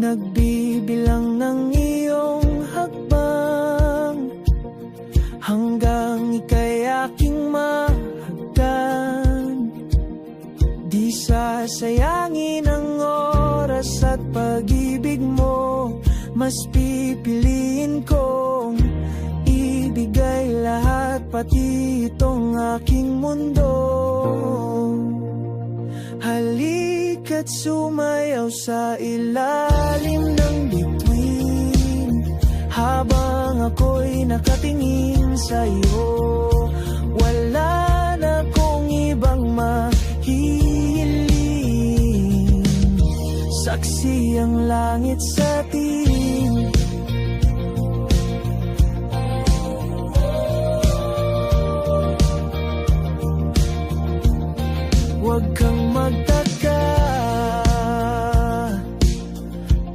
nagbibilang ng iyong hakbang, hanggang ika'y aking mahagdan. Di sasayangin ang oras at pag-ibig mo, mas pipiliin kong ibigay lahat, pati itong aking mundo. Halika't sumayaw sa ilalim ng bituin, habang ako'y nakatingin sa'yo. Wala na kong ibang mahihiling, saksi ang langit sa atin. Huwag kang magtaka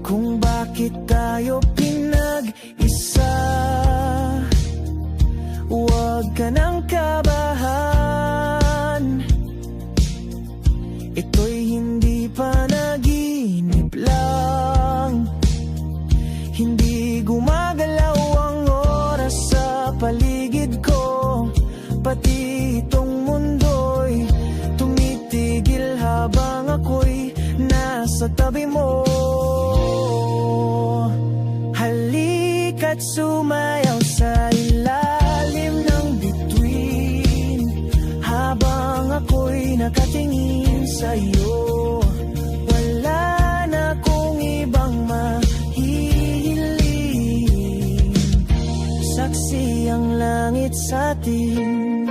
kung bakit tayo pinag-isa. Huwag ka nang kabahan, ito'y hindi panaginip lang. Hindi gumagalaw ang oras sa paligid ko, pati itong mundo'y tumitigil habang ako'y nasa tabi mo. Halika't sumayaw sa ilalim ng bituin, habang ako'y nakatingin sa'yo. Wala na kong ibang mahihiling, saksi ang langit sa atin.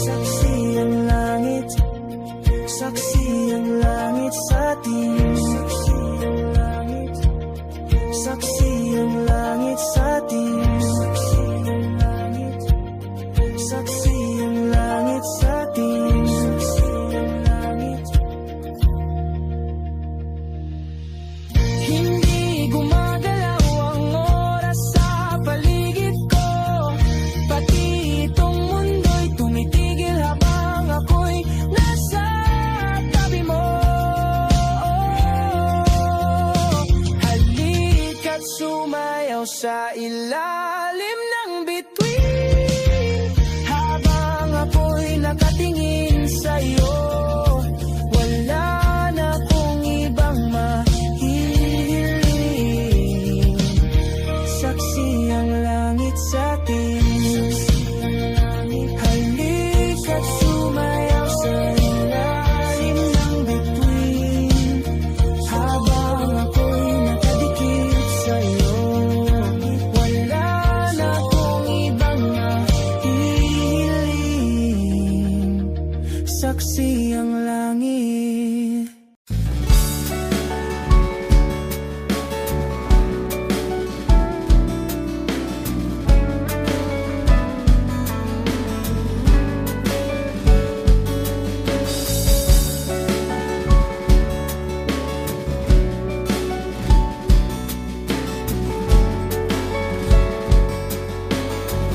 Saksi ang langit, saksi ang langit sa atin. Saksi ang langit, saksi ang langit sa atin. Saksi ang langit, saksi ang langit sa atin. Saksi ang langit. Hindi gumagalaw ang oras sa paligid ko, pati itong mundo'y tumitigil habang ako'y nasa tabi mo. Halika't sumayaw sa ilalim ng bituin, habang ako'y nakatingin sa'yo. Wala na kong ibang mahihiling, saksi ang langit sa atin. Halika't sumayaw sa ilalim ng bituin, habang ako'y nakadikit sa'yo. Wala na kong ibang mahihiling, saksi ang langit.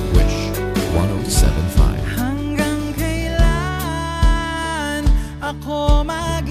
Wish 107.5. Hanggang kailan ako mag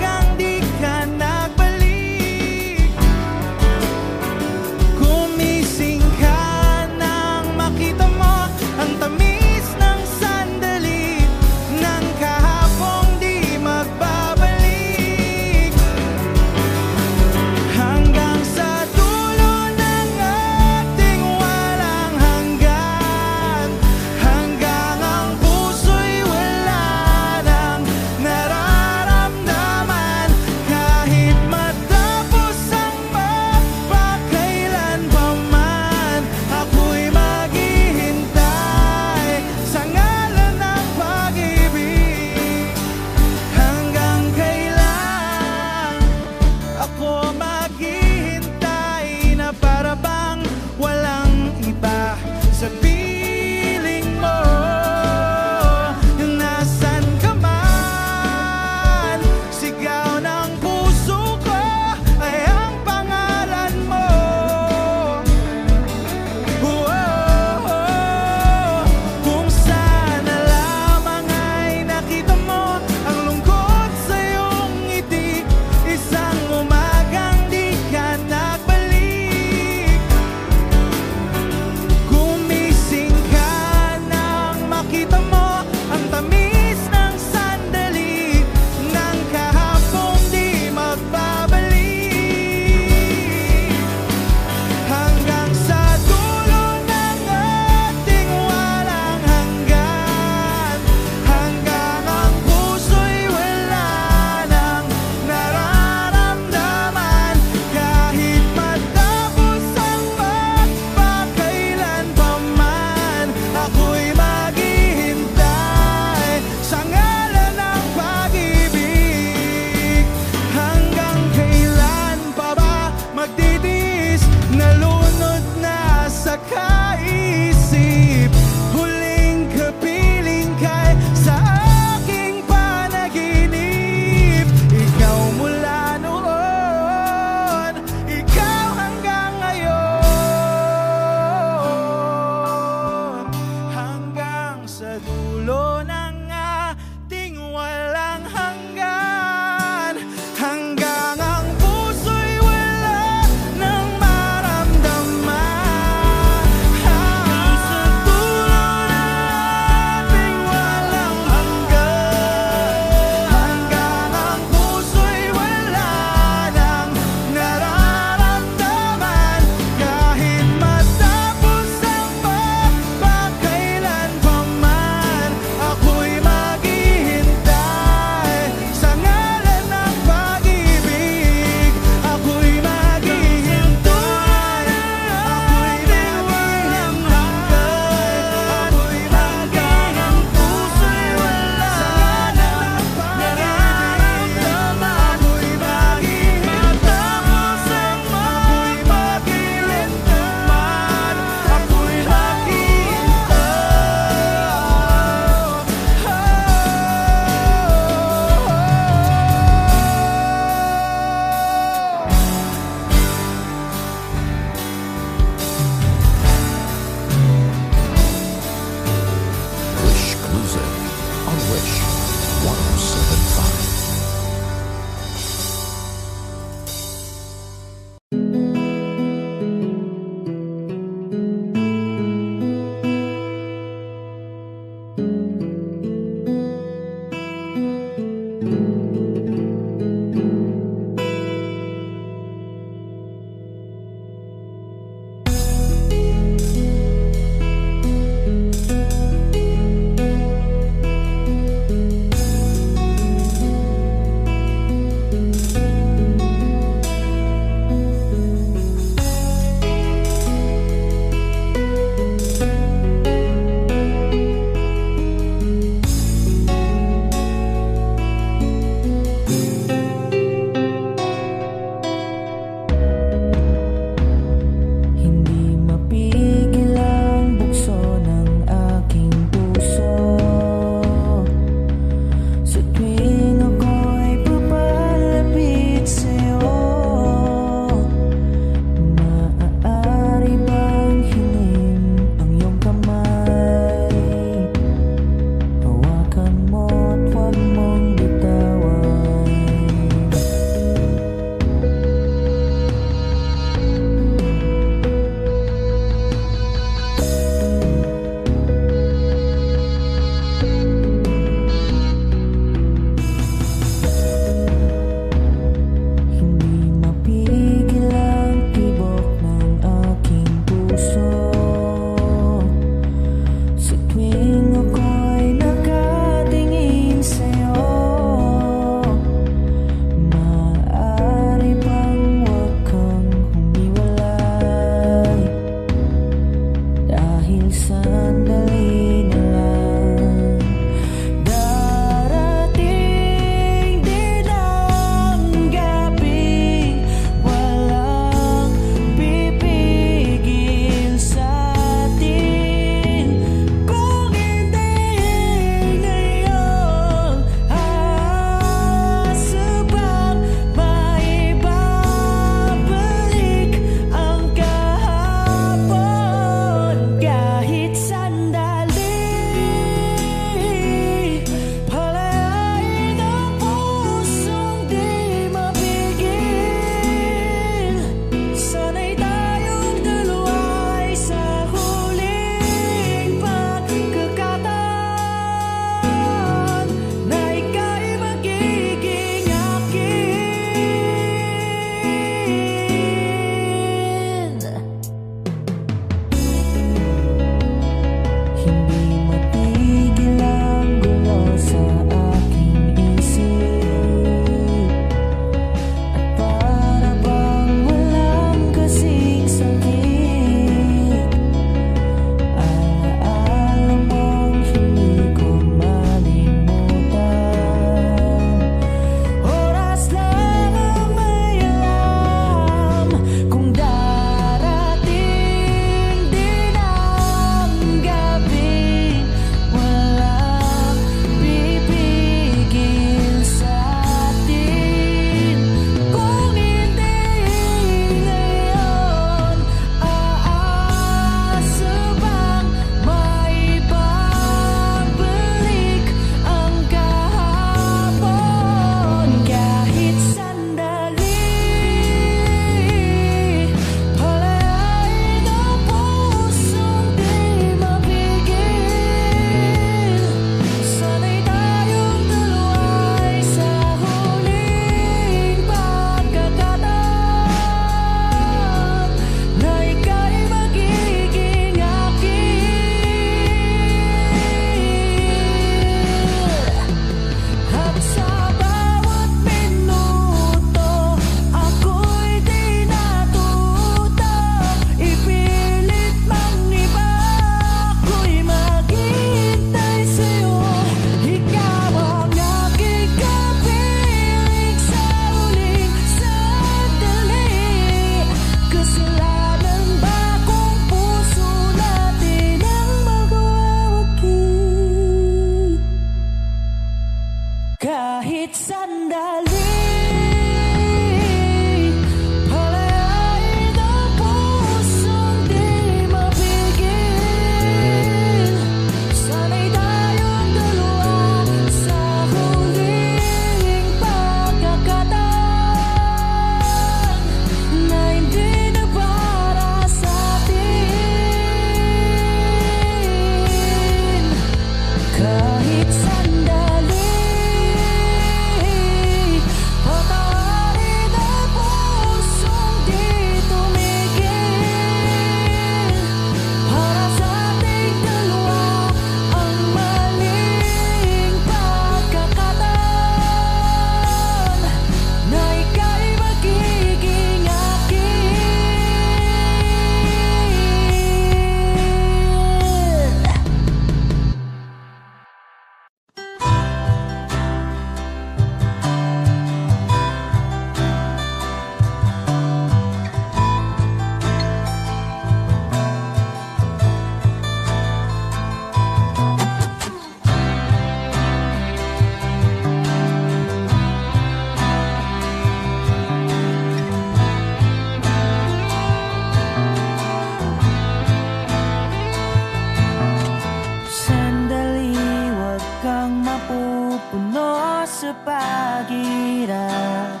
sa paghirap,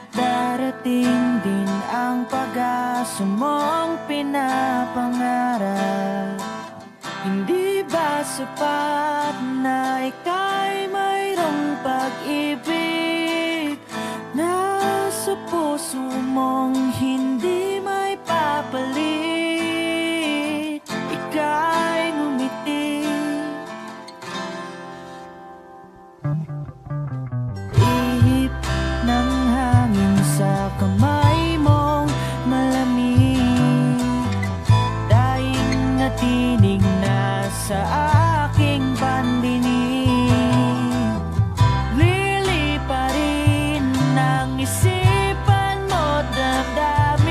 darating din ang pag-asa mong pinapangarap. Hindi ba sapat na ika'y mayroong pag-ibig na sa puso mong hindi may papalit? Ika'y ngumiti, ihip ng hangin sa kamay mong malamig, daing na tinig na sa aking pandinig. Lili pa rin ang isipan mo, damdamin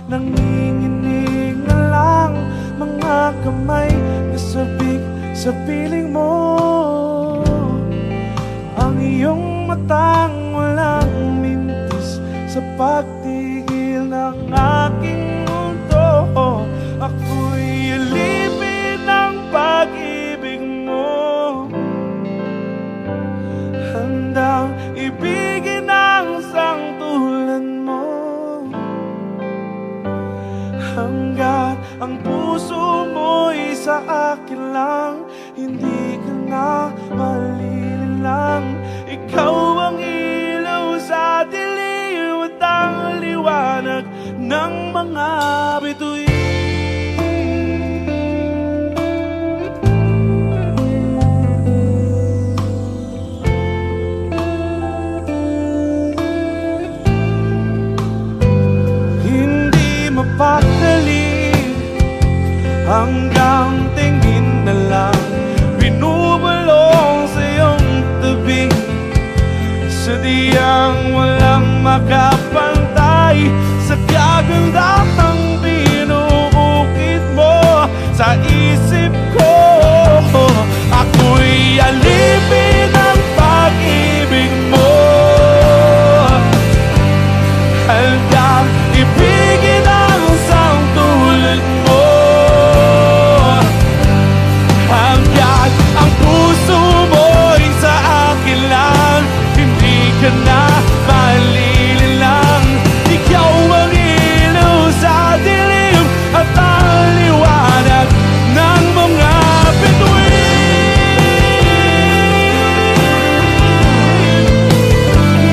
nanginginig na lang mga kamay na sabik sa piling mo. Ang iyong matang walang mintis sa pagtigil ng aking mundo. Ako'y alipin ng pag-ibig mo, handang ibigin ang sangtulan mo. Hanggat ang puso mo'y sa akin lang, hindi ka na malilinlang. Ikaw ang ilaw sa dilim at ang liwanag ng mga bituin. Hindi mapakali hanggang tingin na lang, binubulong sa iyong tabi. Sadyang walang makapantay sa kagandahang binuukit mo sa isip ko. Ako'y alipin ng pag-ibig mo, handang ibigin ang sangtulan mo. Hanggat ang puso mo'y sa akin lang, hindi ka na malilinlang. Ikaw ang ilaw sa dilim at ang liwanag ng mga bituin.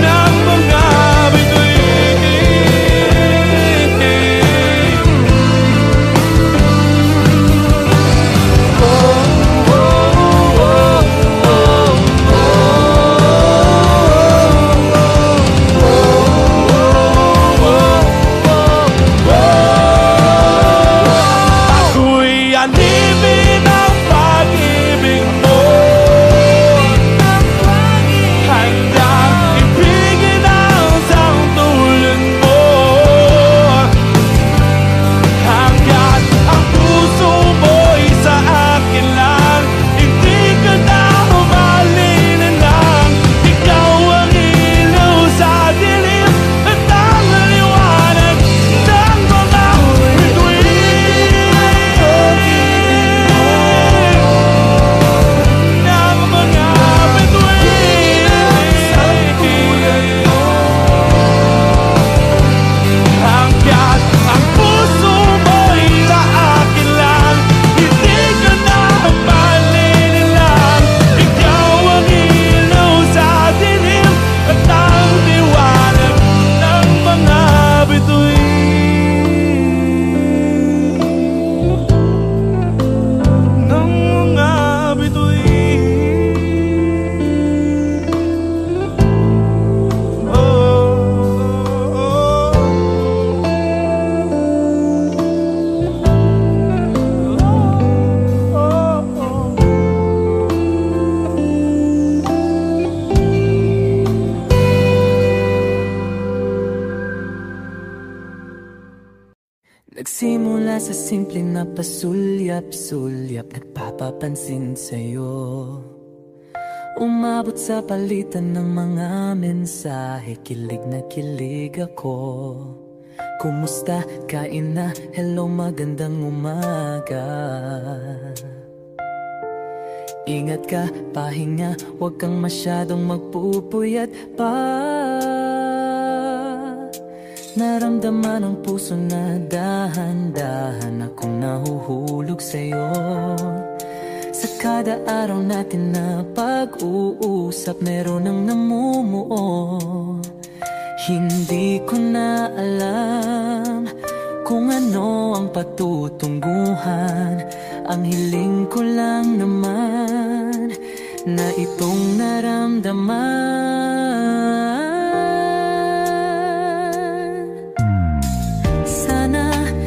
Ng mga bituin. Ako'y alipin ng pag-ibig mo, handang ibigin ang sangtulan mo. Hanggat ang puso mo'y sa akin lang, hindi ka na malilinlang. Ikaw ang ilaw sa dilim at ang liwanag ng mga bituin. Ng mga bituin. Hanggat ang puso mo'y sa akin lang, hindi ka na malilinlang. Ikaw ang ilaw sa dilim at ang liwanag ng mga bituin. Ng mga bituin. Nagsimula sa simple na pasulyap-sulyap, nagpapapansin sa'yo. Umabot sa palitan ng mga mensahe, kilig na kilig ako. Kumusta? Kain na? Hello, magandang umaga. Ingat ka, pahinga, huwag kang masyadong magpupuyat pa. Naramdaman ang puso na dahan-dahan akong nahuhulog sa'yo. Sa kada araw natin na pag-uusap, meron ang namumuo. Hindi ko na alam kung ano ang patutunguhan. Ang hiling ko lang naman na itong naramdaman.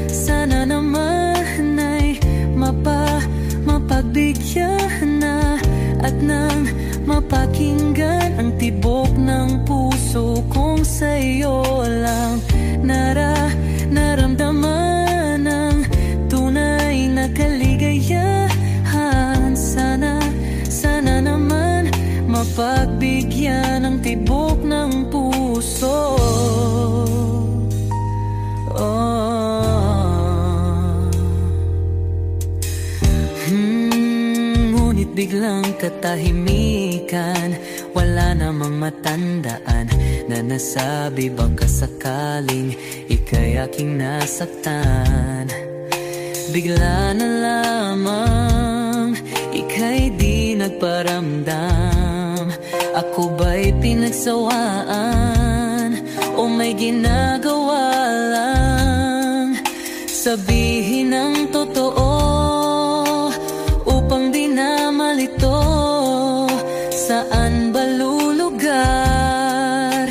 Sana naman ay mapagbigyan na at nang mapakinggan ang tibok ng puso kong sa'yo lang naramdaman. ngunit biglang katahimikan. Wala namang matandaan na nasabi baka sakaling ika'y aking nasaktan. Bigla na lamang ika'y di nagparamdam. Ako ba'y pinagsawaan o may ginagawa lang? Sabihin ang totoo upang di na malito. Saan ba lulugar?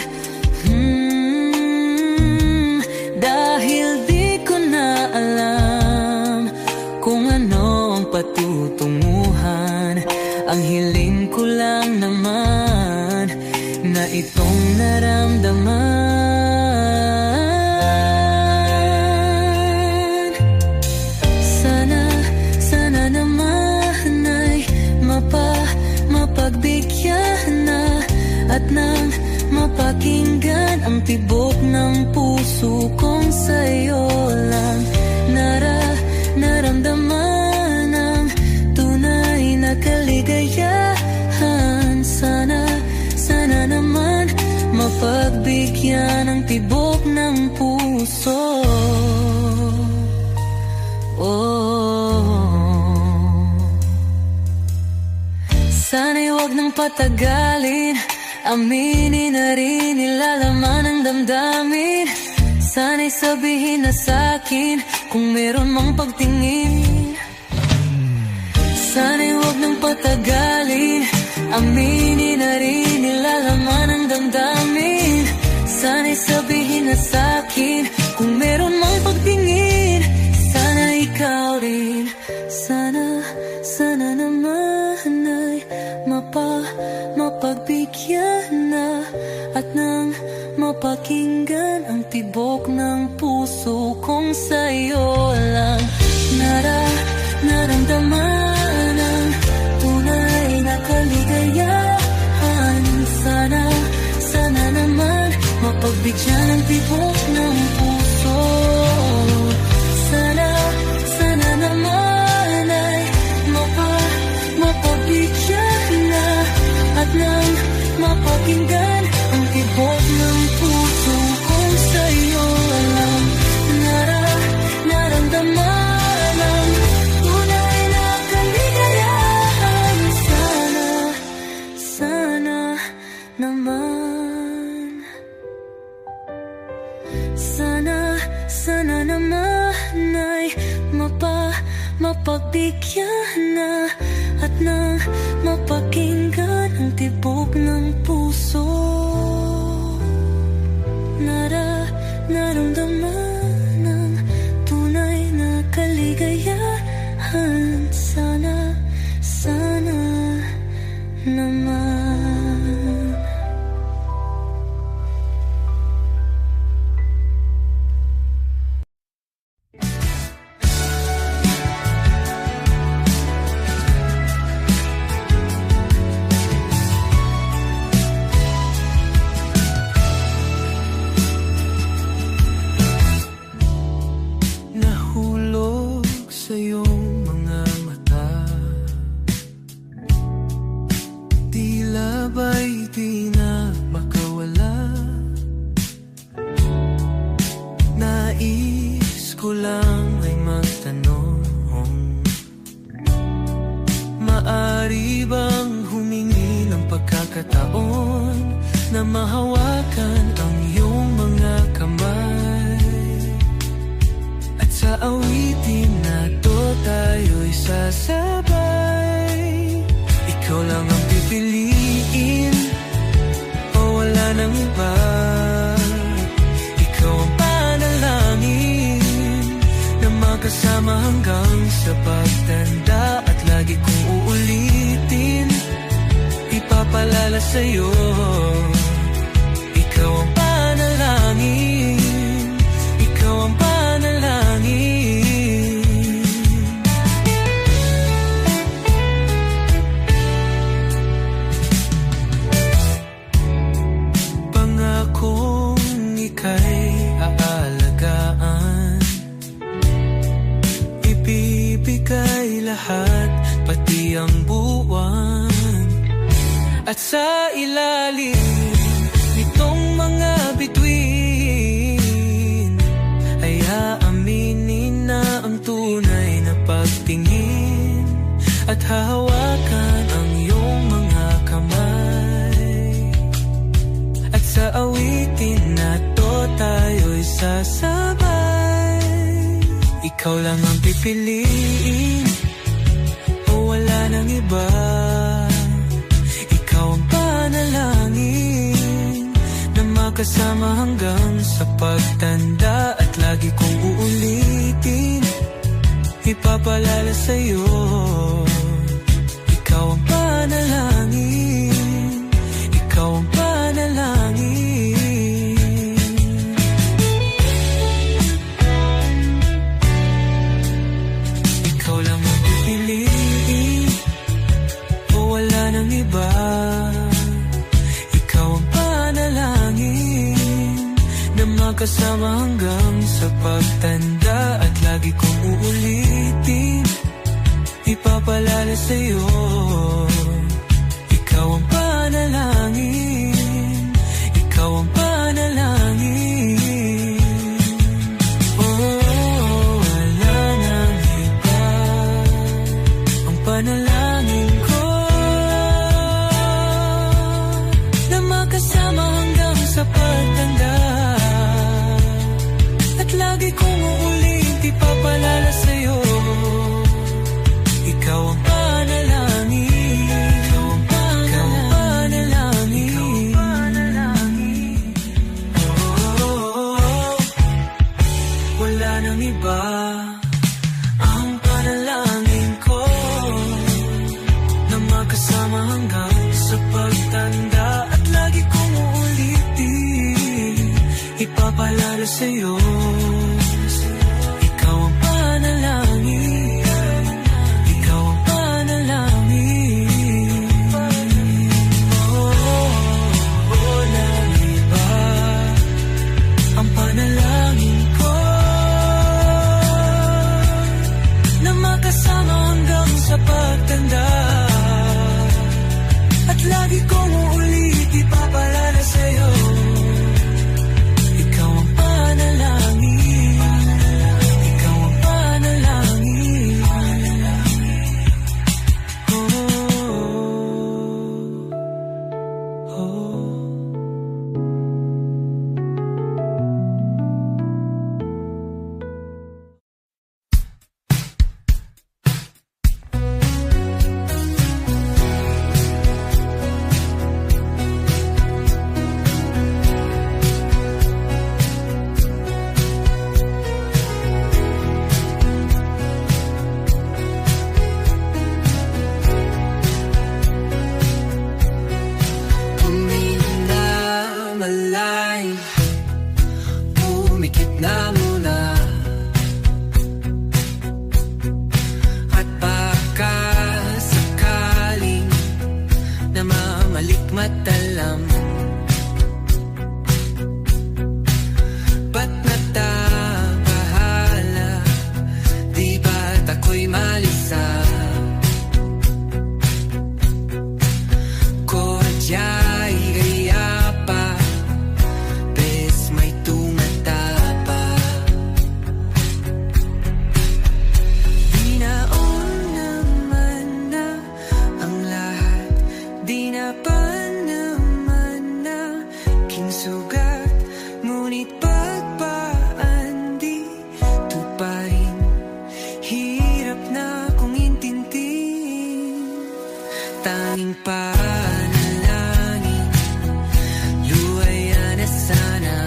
Dahil di ko na alam kung ano ang patutunguhan. Ang hiling ko lang naman na itong naramdaman. Sana naman ay mapagbigyan na at nang mapakinggan ang tibok ng puso kong sa'yo lang naramdaman ang tunay na kaligayahan. Sana naman mapagbigyan ang tibok ng puso. Sana'y wag nang patagalin, aminin na rin nilalaman ng damdamin. Sana'y sabihin na sa'kin kung meron mang pagtingin. Sana'y wag nang patagalin, aminin na rin nilalaman ng damdamin. Sana'y sabihin na sa'kin kung meron mang pagtingin. Sana ikaw rin, sana naman ay mapagbigyan na at nang mapakinggan ang tibok ng puso kong sa'yo lang naramdaman ang tunay na kaligayahan. Sana naman mapagbigyan ang tibok ng puso. Sana naman ay mapagbigyan na at nang mapakinggan ang tibok ng puso kong sa'yo lang naramdaman ang tunay na kaligayahan. Sana naman, sana naman ay mapagbigyan na at nang mapakinggan ang tibok ng puso. Naramdaman ang tunay na kaligayahan. Sana naman. Sa iyong mga mata, tila ba'y di na makawala. Nais ko lang ay magtanong, maari bang humingi ng pagkakataon na mahawakan ang iyong mga kamay? At sa awitin na to tayo'y sasabay. Ikaw lang ang pipiliin o wala nang iba. Ikaw ang panalangin na magkasama hanggang sa pagtanda. At lagi kong uulitin, ipapalala sa'yo, ikaw ang panalangin, ikaw ang panalangin. Pangakong ika'y aalagaan, ibibigay lahat, pati ang buhay At sa ilalim nitong mga bituin ay aaminin na ang tunay na pagtingin at hahawakan ang iyong mga kamay. At sa awitin na to tayo'y sasabay. Ikaw lang ang pipiliin o wala nang iba. Ikaw ang panalangin na makasama hanggang sa pagtanda. At lagi kong uulitin, ipapalala sa'yo. Ikaw ang panalangin, ikaw ang panalangin. Ikaw lang ang pipiliin o wala nang iba. Ikaw ang panalangin na makasama hanggang sa pagtanda. At lagi kong uulitin, ipapalala sa'yo. Ikaw ang panalangin, ikaw ang panalangin. Oh, wala nang iba. Ang panalangin ko na makasama hanggang sa pagtanda. At lagi kong uulit, ipapalala sa'yo. Ikaw ang panalangin, ikaw ang panalangin, ikaw ang panalangin. Oh, wala nang iba. Ang panalangin ko na makasama hanggang sa pagtanda. At lagi kong uulitin, ipapalala sa'yo. Ikaw ang panalangin, ikaw ang panalangin. Oh, walang iba. Ang panalangin ko na makasama hanggang sa pagtanda. At lagi kong uulit, ipapalala sa'yo. Ikaw ang panalangin, ikaw ang panalangin. Oh, oh. Malay, pumikit na muna. At baka sakaling na mamalikmatalam. Ba't natabahala? Di ba't ako'y malisa? Kodya'y gaya pa, bes may tumatapa. Di naon naman na ang lahat, di na pa naman na kinsugat. Ngunit pagpaan di tuparin, hirap na kong intintin. Tanging panalangin, luwaya na sana.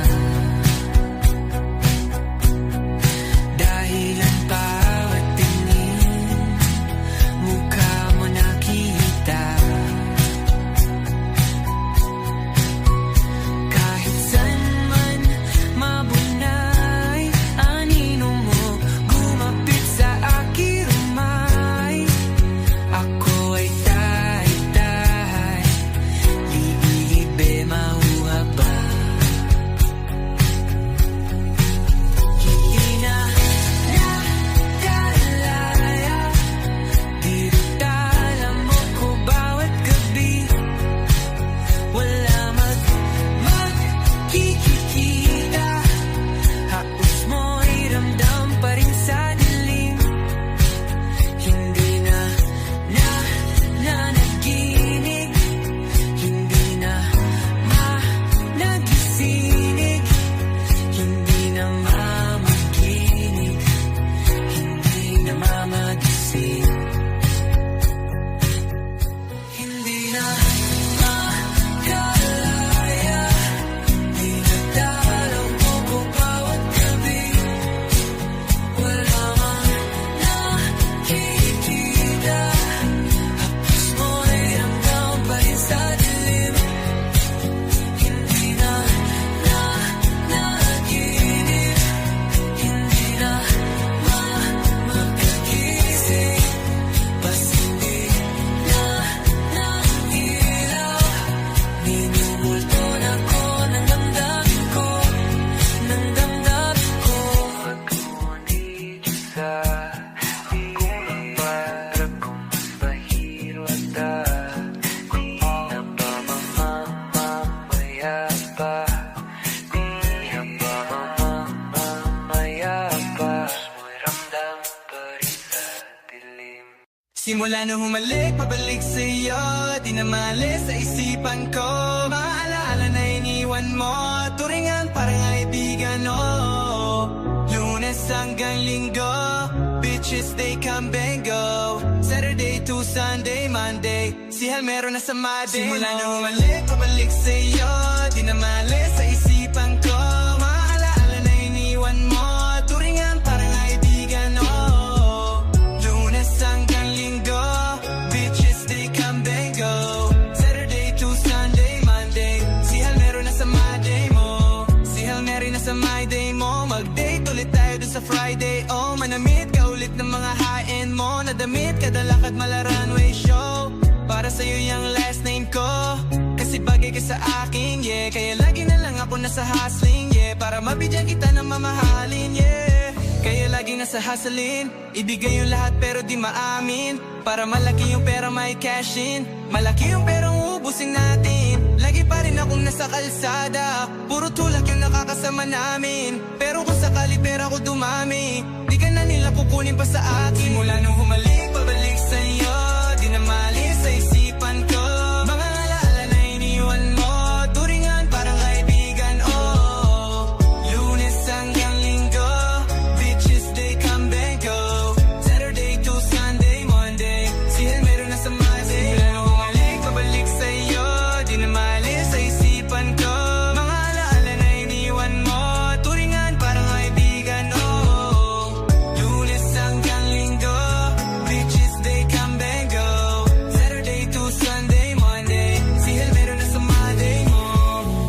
Dahil ang bawat tingin, mukha mo nakita. Kahit saan man mabunay, anino mo gumapit sa aking rumay. Ako ay tayo Simula nung humalik, pabalik sa'yo, di na maalis sa isipan ko. Mga alaala na iniwan mo, turingan parang kaibigan, oh. Lunes hanggang Linggo, bitches they come and go. Saturday to Sunday, Monday, si Hal meron na sa Monday. Simula nung humalik, pabalik sa'yo, di na maalis sa isipan ko. Mga alaala na iniwan mo, turingan parang kaibigan, oh. Lunes hanggang Linggo, bitches they come and go. Saturday to Sunday, Monday, si Hal meron na sa Monday mo. Si Hal meron na sa my day mo. Mag-date ulit tayo dun sa Friday, oh. Manamit ka ulit ng mga high-end mo. Nadamit kada lakad mala runway show. Para sa'yo yung last name ko, kasi bagay ka sa akin, yeah. Kaya lagi na lang ako nasa hustling, yeah. Para mabigyan kita ng mamahalin, yeah. Kaya lagi nasa hustling, ibigay yung lahat pero di maamin. Para malaki yung pera may cash in, malaki yung perang ubusin natin. Lagi pa rin akong nasa kalsada, puro tulak yung nakakasama namin. Pero kung sakali pera ko dumami, di ka na nila kukunin pa sa akin. Simula nung humalik, pabalik sa'yo, di na maalis sa isipan ko. Mga alaala na iniwan mo, turingan parang kaibigan, oh. Lunes hanggang Linggo, bitches they come and go. Saturday to Sunday, Monday, si Hal meron na sa Monday. Simula nung humalik, pabalik sa'yo, di na maalis sa isipan ko. Mga alaala na iniwan mo, turingan parang kaibigan, oh. Lunes hanggang Linggo, bitches they come and go. Saturday to Sunday, Monday, si Hal meron na sa Monday mo.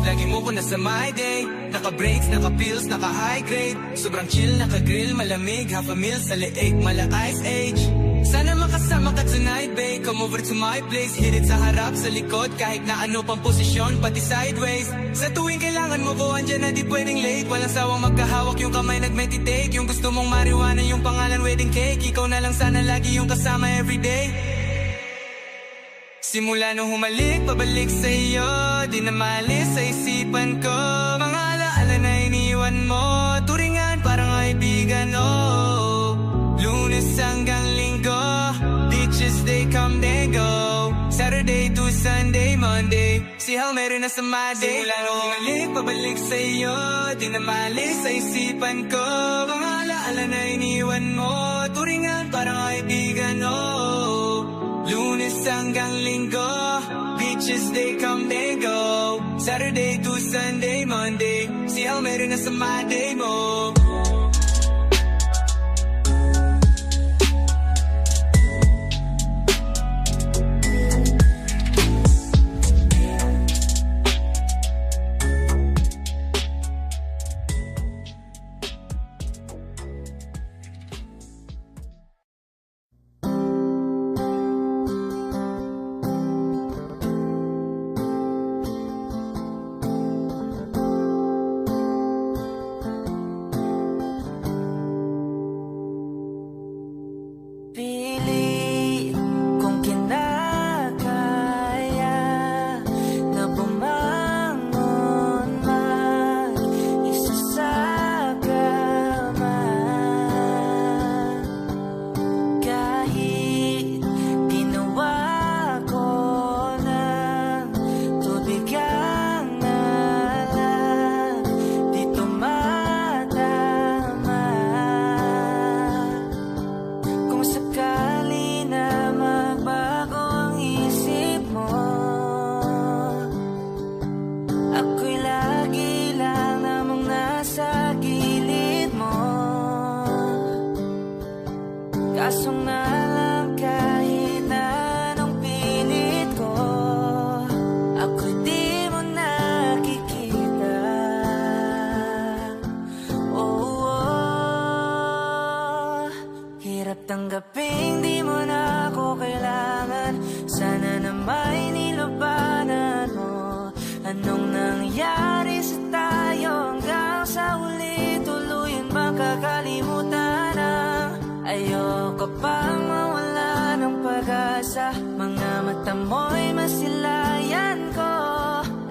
Lagi mo ko na sa my day, naka-breaks, naka-pills, naka-high grade. Sobrang chill, naka-grill, malamig, half a meal sa leeg, mala ice age. Sana makasama ka tonight, babe. Come over to my place, hit it sa harap, sa likod, kahit na ano pang posisyon, pati sideways. Sa tuwing kailangan mo ko, andyan na di pwedeng late. Walang sawang magkahawak, yung kamay nag-meditate. Yung gusto mong marijuana, yung pangalan wedding cake. Ikaw na lang sana lagi yung kasama everyday. Simula nung humalik, pabalik sa'yo, di na maalis sa isipan ko. Mga alaala na iniwan mo, turingan parang kaibigan, oh. Lunes hanggang Linggo, bitches they come and go. Saturday to Sunday, Monday, si Hal meron na sa Monday. Simula nung humalik, pabalik sa'yo, di na maalis sa isipan ko. Mga alaala na iniwan mo, turingan parang kaibigan, oh. Lunes hanggang Linggo, bitches they come and go. Saturday to Sunday, Monday, si Hal meron na sa Monday mo. Pili kung kinakaya na bumangon mag-isa sa kama. Kahit ginawa ko ng tubig ang alam, di tumatama. Kung sakali na magbago ang isip mo, ako'y lagi lang namang nasa gilid mo. Kaso nga lang kahit na anong pilit ko, ako'y di mo nakikita. Oh, oh. Hirap tanggaping di mo na ako kailangan. Sana na may nilabanan mo. Anong nangyari sa tayo hanggang sa huli? Tuluyan makakalimutan na. Ayoko pang mawala ng pag-asa. Mga mata mo'y masilayan ko.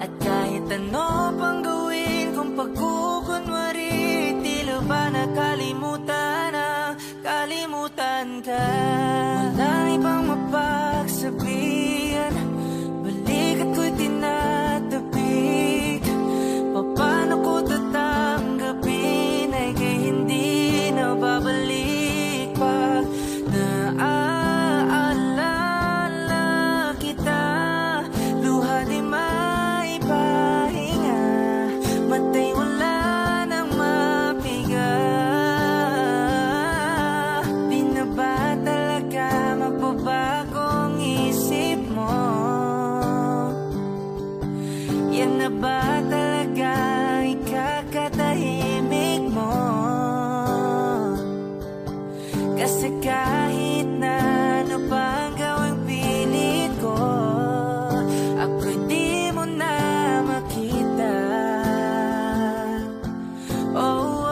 At kahit ano pang gawin kung pagkukunwari, tila ba nakalimutan na, kalimutan ka. Walang ibang sabihan, balik at ko'y tinatapik. Paano ko tatanggapin ay kay hindi na babalik pag naaalala kita. Luha di maipahinga, matay wala nang mapiga. Di na ba talaga magbabago ang isip mo? Yan na ba talaga ikakatahimik mo? Kasi kahit na ano pa ang gawing pilit ko, ako'y di mo na makita. Oh,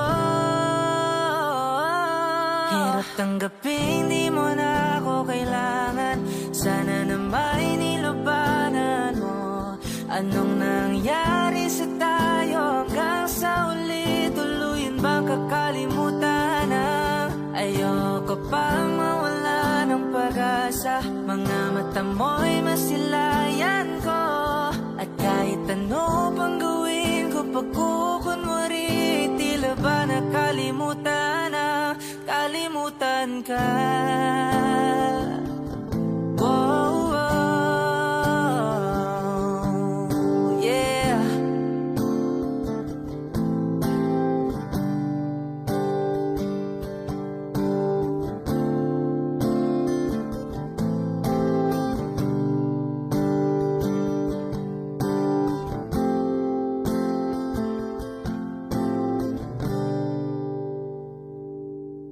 hirap tanggapin, di mo na ako kailangan. Sana na may nilabanan mo. Anong nangyari sa tayo hanggang sa uli? Tuluyan bang kakalimutan na? Ayoko pang mawala ng pag-asa. Mga mata mo'y masilayan ko. At kahit ano pang gawin ko, pagkukunwari, tila ba nakalimutan na? Kalimutan ka. Whoa, whoa, yeah.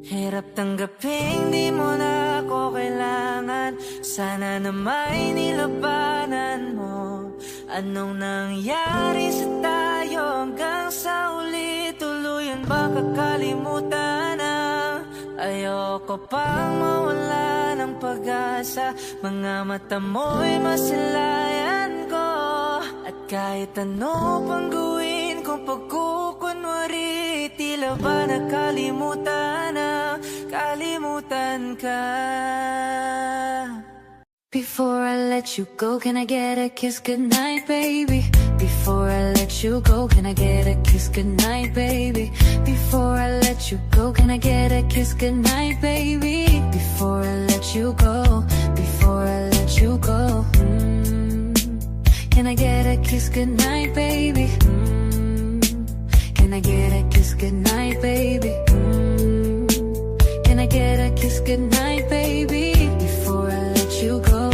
Hirap tanggapin, di mo na ako kailangan. Sana na may nilabanan mo. Anong nangyari sa tayo hanggang sa uli? Tuluyan ba kakalimutan na? Ayoko pang mawala ng pag-asa. Mga mata mo'y masilayan ko. At kahit ano pang gawin kung pagkukunwari, tila ba nakalimutan na? Kalimutan ka. Before I let you go, can I get a kiss goodnight, baby? Before I let you go, can I get a kiss goodnight, baby? Before I let you go, can I get a kiss goodnight, baby? Before I let you go, before I let you go, can I get a kiss goodnight, baby? Can I get a kiss goodnight, baby? Can I get a kiss goodnight, baby? Before I let you go,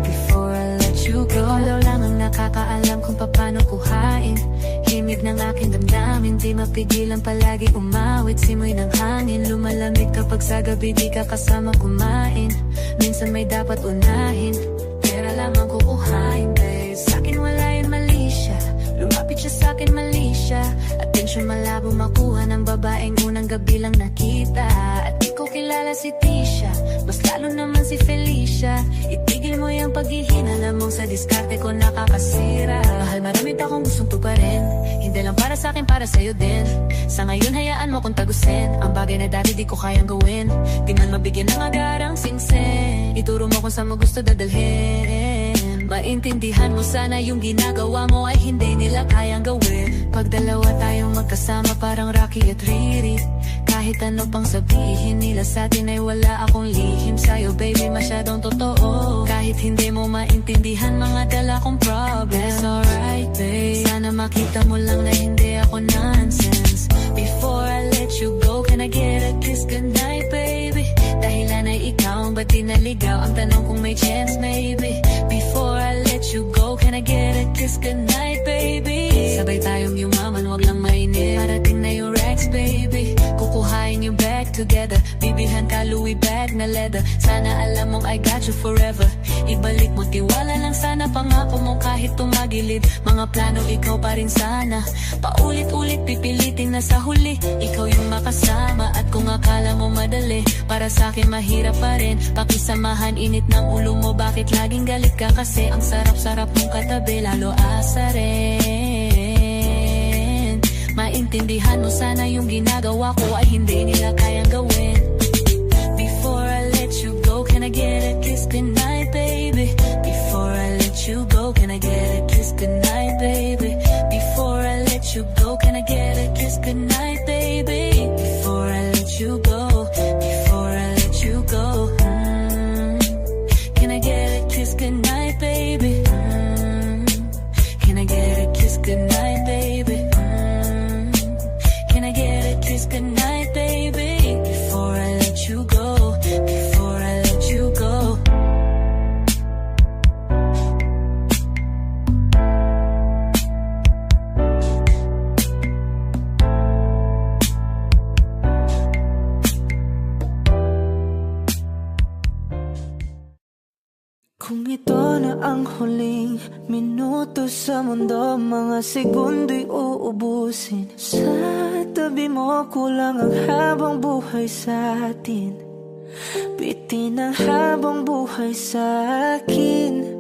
before I let you go. Ikaw lang ang nakakaalam kung paano kuhain himig ng aking damdamin. Di mapigilan palagi umawit, simoy ng hangin. Lumalamig kapag sa gabi di ka kasama kumain. Minsan may dapat unahin, pera lamang kukuhain, babe. Sa'kin wala yun mali siya, lumapit siya sa'kin mali siya. Atensyon malabo makuha ng babaeng unang gabi lang nakita. At di ko kilala si Tisha, mas lalo naman si Felicia. Itigil mo yung paghihinala mong sa diskarte ko nakakasira. Mahal, marami pa akong gustong tuparin, hindi lang para sa'kin, para sa'yo din. Sa ngayon hayaan mo kong tagusin ang bagay na dati di ko kayang gawin. Di man mabigyan ng agarang singsing, ituro mo kung saan mo gusto dadalhin. Maintindihan mo sana yung ginagawa mo ay hindi nila kayang gawin. Pag dalawa tayong magkasama parang Rocky at Riri. Kahit ano pang sabihin nila sa'tin ay wala akong lihim sa'yo, baby, masyadong totoo. Kahit hindi mo maintindihan mga dala kong problems, it's alright, babe. Sana makita mo lang na hindi ako nonsense. Before I let you go, can I get a kiss goodnight, baby? Dahilan ay ikaw, ba't di naligaw? Ang tanong kung may chance, maybe. Before I let you go, can I get a kiss goodnight, baby? Sabay tayong yumaman, wag lang mainit. Parating na yung Rex, baby. Kukuhain yung bag together, bibilhan ka Louis bag na leather. Sana alam mong I got you forever. Ibalik mo tiwala lang sana, pangako mong kahit tumagilid. Mga plano ikaw pa rin sana. Paulit-ulit pipilitin na sa huli ikaw yung makasama. At kung akala mo madali, para sa'kin mahirap pa rin. Pakisamahan init ng ulo mo, bakit laging galit ka? Kasi ang sarap-sarap mong katabi, lalo asa rin. Maintindihan mo sana yung ginagawa ko ay hindi nila kayang gawin. Before I let you go, can I get a kiss goodnight, baby? baby? Before I let you go, can I get a kiss goodnight, baby? Before I let you go, can I get a kiss goodnight, baby? Before I let you go, before I let you go, can I get a kiss goodnight, baby? Can I get a kiss goodnight, baby? Can I get a kiss goodnight, baby? Before I let you go, before I let you go. Kung ito na ang huling minuto sa mundo, mga segundo'y uubusin. Sa tabi mo kulang ang habang buhay sa atin. Bitin ang habang buhay sa akin.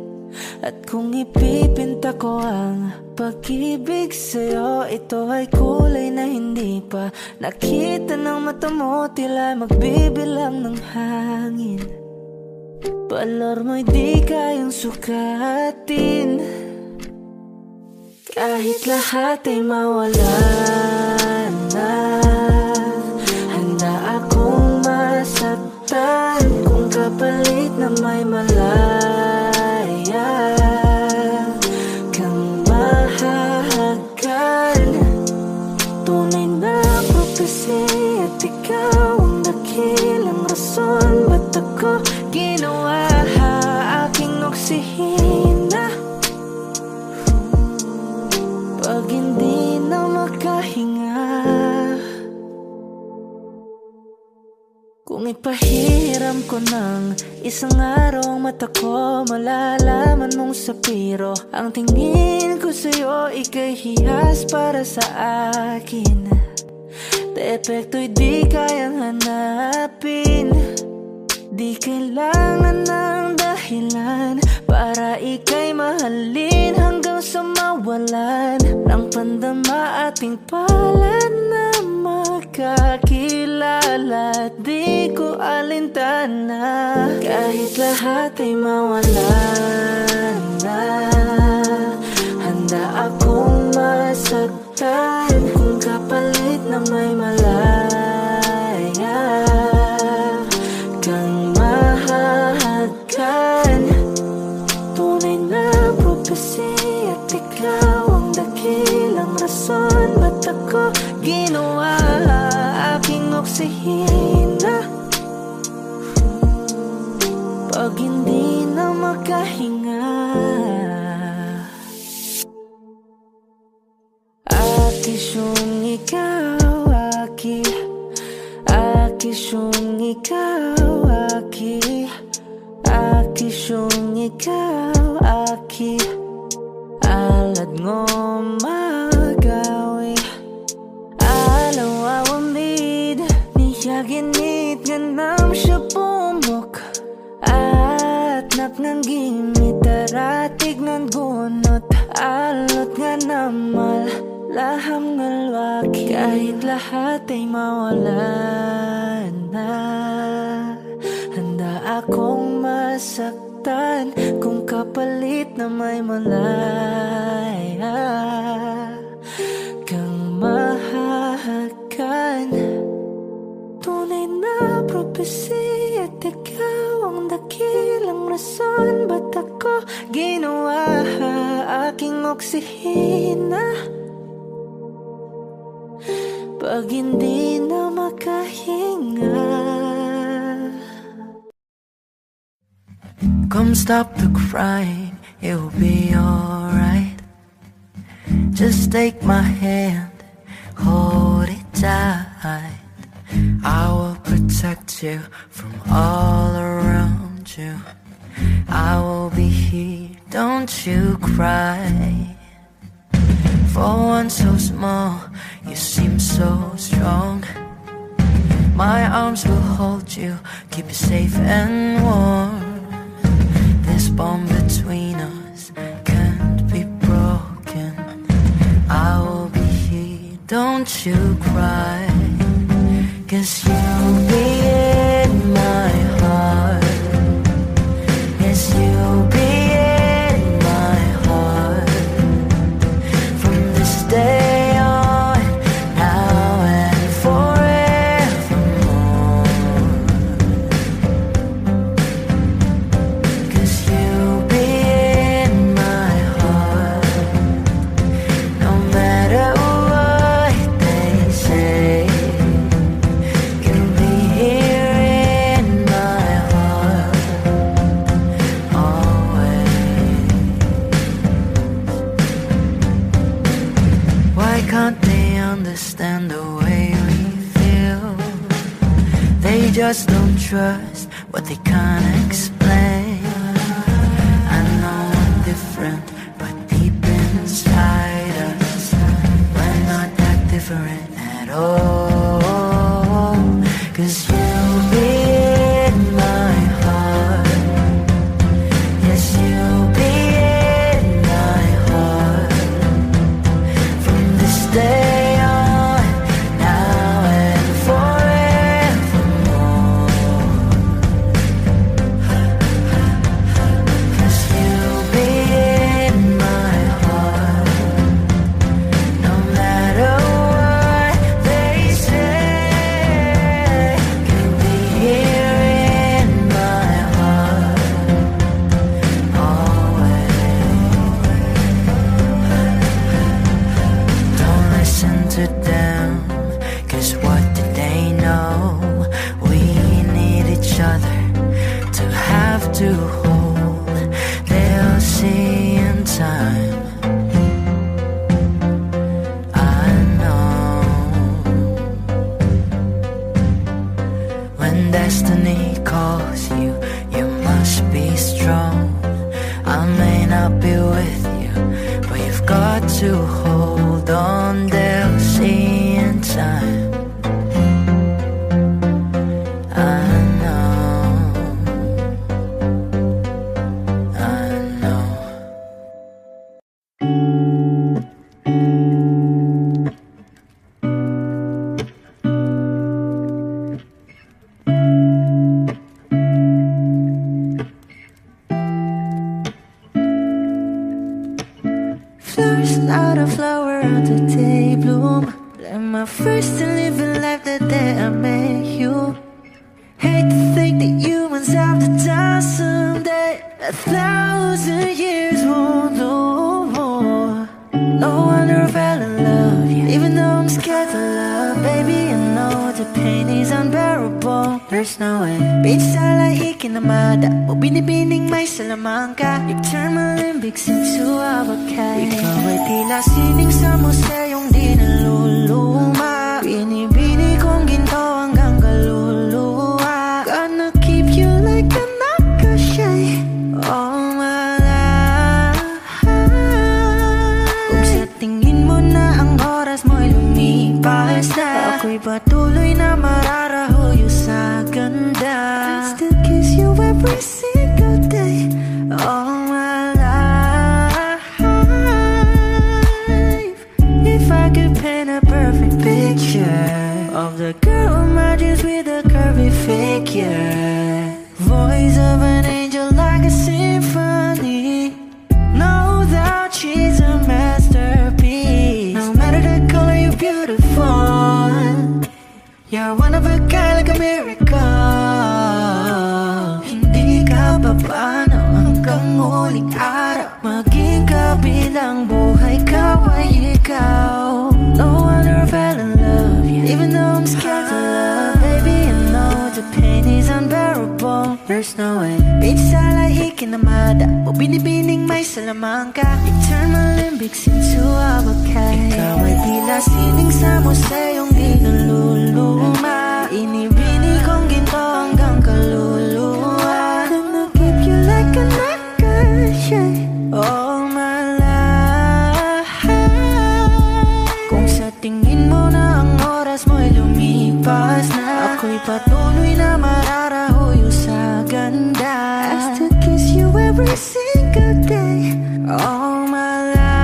At kung ipipinta ko ang pag-ibig sa'yo, ito ay kulay na hindi pa nakita ng mata mo, tila magbibilang ng hangin. Balor mo'y di kayang sukatin. Kahit lahat ay mawala na, handa akong masaktan kung kapalit na may malaya kang mahahagan. Tunay na prophecy at ikaw ang dakilang rason ba't ako ginawa aking oksihina. Pag hindi na makahinga, kung ipahiram ko ng isang araw ang mata ko, malalaman mong sapiro ang tingin ko sa'yo, ika'y hiyas para sa akin. Depekto'y di kayang hanapin. Di kailangan ng dahilan para ika'y mahalin hanggang sa mawalan ng pandama ating palad na magkakilala. Di ko alintana kahit lahat ay mawalan na, handa akong masaktan kung kapalit na may malaya kang mahahagan. Tunay na prophecy at ikaw ang dakilang rason ba't ako ginawa aking oksihina. Pag hindi na makahinga, akisyong ikaw, akisyong ikaw, akisyong ikaw, alad ngo magawi alaw awamid niyaginit ganam siya pumok at napnanggimit aratig ng gunot alot nga namal laham ngalwaki. Kahit lahat ay mawalan na, handa akong masaktan kung kapalit na may malaya kang mahahagan. Tunay na prophecy at ikaw ang dakilang rason ba't ako ginawa aking oksihina. Pag hindi na makahinga, come stop the crying, it will be alright. Just take my hand, hold it tight. I will protect you from all around you. I will be here, don't you cry. For one so small, you seem so strong. My arms will hold you, keep you safe and warm. This bond between us can't be broken. I will be here, don't you cry. 'Cause you'll be in my heart. Yes, you'll be can't they understand the way we feel? They just don't trust what they can't explain. I know I'm different, but deep inside us, we're not that different at all. 'Cause you'll be in my heart. Yes, you'll be in my heart. From this day on, now and forevermore. 'Cause you'll be in my heart. No matter what they say, you'll be here in my heart always. Don't listen to them, 'cause what do they know? We need each other to have to hold. They'll see in time, I know. When destiny calls you, you must be strong. I may not be with you, but you've got to hold on. They'll see in time, I know, I know. Flowers out of flower until they bloom. Like my first to live a life that day I met you. Hate to think that humans have the time someday. 1,000 years won't know. No wonder I fell in love, yeah. Even though I'm scared to love, baby, I know the pain is unbearable. There's no way. Bitch, sala ikinamada. Binibining may salamangka. You turn my limbics into avocado. Ikaw ay tila sining sa museyong di naluluma. Binibini kong ginto hanggang kaluluwa. Gonna keep you like a nakashay all my life. Kung sa tingin mo na ang oras mo'y lumipas na, ako'y patuloy na mararahuyo sa ganda. I still kiss you every single day all my life. If I could paint a perfect picture of the girl in my dreams with a curvy figure, voice of an angel like a symphony, no doubt she's a masterpiece. No matter the color, you're beautiful. You're one of a kind, like a miracle. Hindi ka papano hanggang muling araw. Maging kabilang buhay ka ay ikaw. No wonder I fell in love, yeah. Even though I'm scared to love, baby, I know the pain is unbearable. There's no way. Bitch, sala ikinamada. O binibining may salamangka. You turn my limbics into avocado. Ikaw ay tila sining sa museyong di naluluma. Inibini kong ginto hanggang kaluluwa. Gonna keep you like a nakashay all my life. Kung sa tingin mo na ang oras mo'y lumipas na, ako'y patuloy na mararahuyo sa ganda. I still kiss you every single day all my life.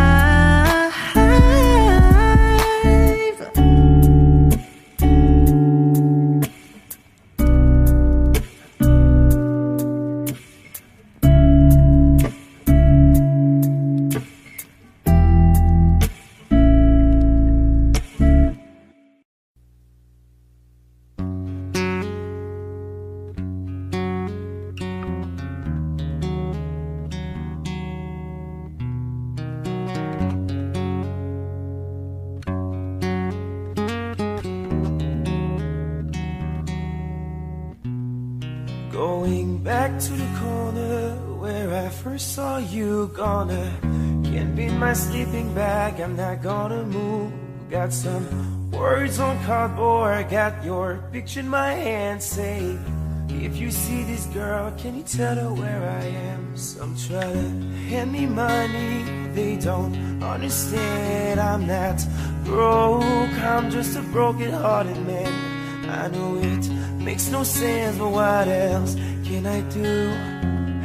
Going back to the corner where I first saw you, can't be my sleeping bag, I'm not gonna move. Got some words on cardboard, got your picture in my hand. Say, if you see this girl, can you tell her where I am? Some try to hand me money, they don't understand. I'm not broke, I'm just a broken-hearted man. I know it makes no sense, but what else can I do?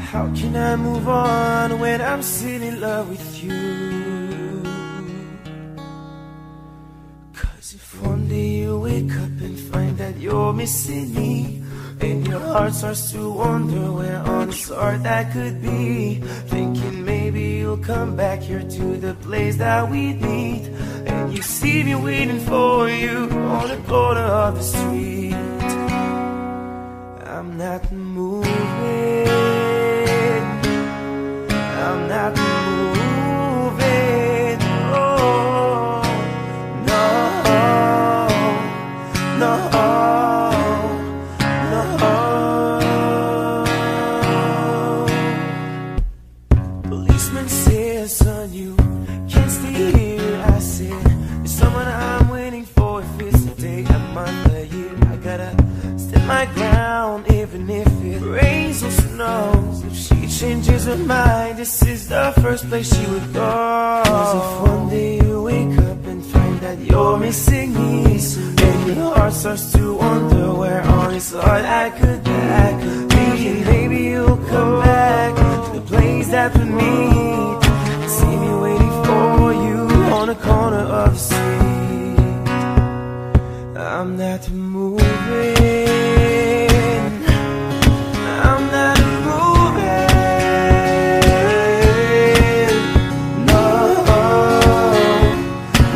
How can I move on when I'm still in love with you? 'Cause if one day you wake up and find that you're missing me, and your heart starts to wonder where on this earth I could be, thinking maybe you'll come back here to the place that we meet, and you see me waiting for you on the corner of the street. I'm not moving, I'm not moving, oh, no, no. Policeman says, son, you can't stay here. I said, there's someone I'm waiting for. If it's a day, a month, a year, I gotta stand my ground, even if it rains or snows. If she changes her mind, this is the first place she would go. 'Cause if one day you wake up and find that you're missing me, and your heart starts to wonder where on this earth I could be, thinking maybe you'll come back to the place that we meet, see me waiting for you on the corner of the street. I'm not moving, I'm not moving, no,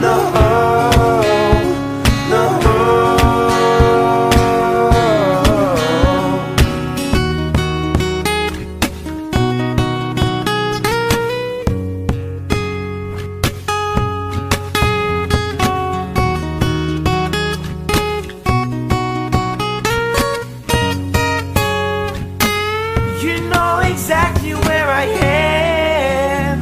no, no. You know exactly where I am.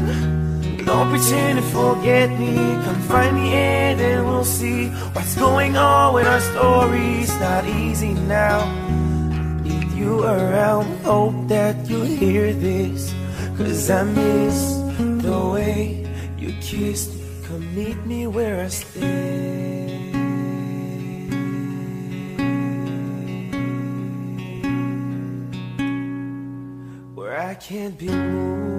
Don't pretend to forget me. Come find me and then we'll see what's going on with our stories. Not easy now. Need you around. Hope that you'll hear this, 'cause I miss the way you kissed me. Come meet me where I stay. Where I can't be moved.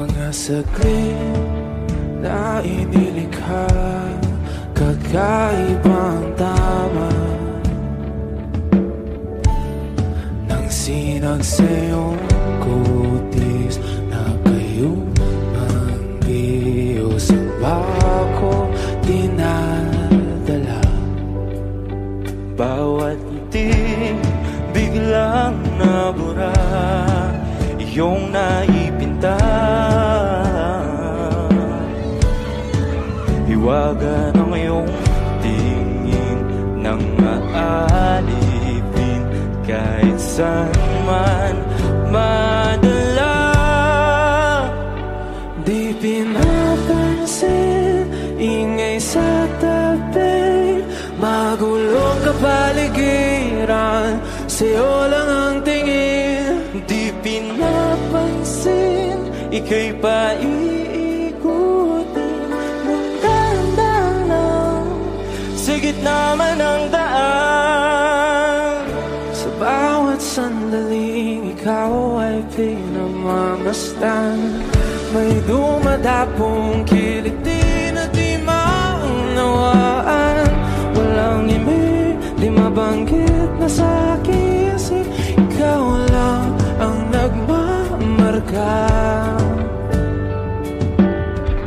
Mga saglit na inilikha, kakaibang tama nang sinag sa iyong kutis na kayong ang biyos ang bako dinadala. Bawat ngiti biglang nabura, iyong naipinta. Hiwaga ng iyong tingin nang maalipin kahit saan man madala. Di pinapansin, ingay sa tabi, magulong kapaligiran, sa'yo lang ang tingin. Di pinapansin, ika'y paiikutin ng dahan-dahan lang sa gitna man ng daan. Sa bawat sandaling ikaw ay pinamamastan, may dumadapong kiliti na di maunawaan. Walang imig, di mabanggit na sa aking isip, ikaw lang ang nagmamarka.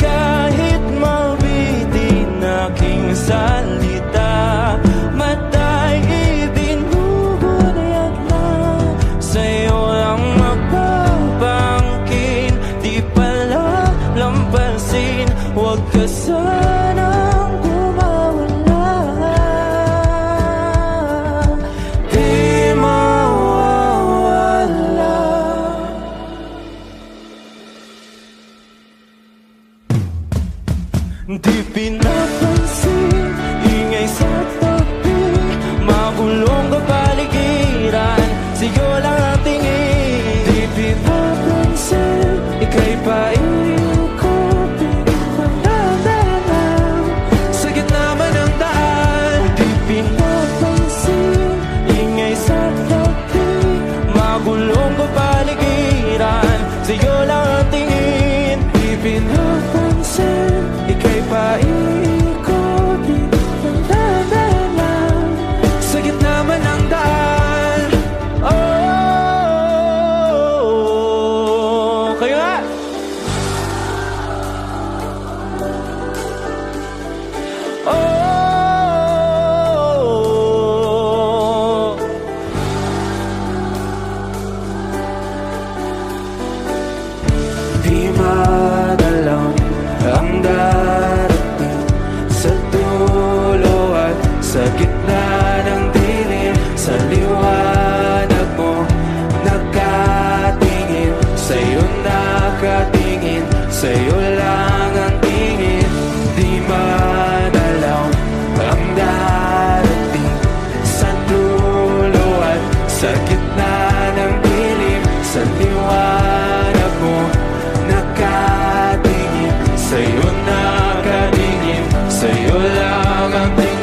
Kahit mabitin aking salita, matay pinapansin, ingay sa tabi, magulong kapaligiran, sa'yo lang ang tingin. Di pinapansin, ika'y paikot-ikot lang sa gitna man ng daan. Di pinapansin, ingay sa tabi, magulong kapaligiran, sa'yo lang ang tingin. Di pinapansin, ika'y paikot-ikot lang sa gitna man ng daan. Oh, kayo nga! Oh, di madalaw ang darating sa dulo at sa gitna ng dilim. Sa liwanag mo nakatingin, sa'yo nakatingin, sa'yo lang ang tingin. Di madalaw ang darating sa dulo at sa gitna ng dilim. Sa liwanag mo nakatingin, sa'yo nakatingin, sa'yo lang ang tingin.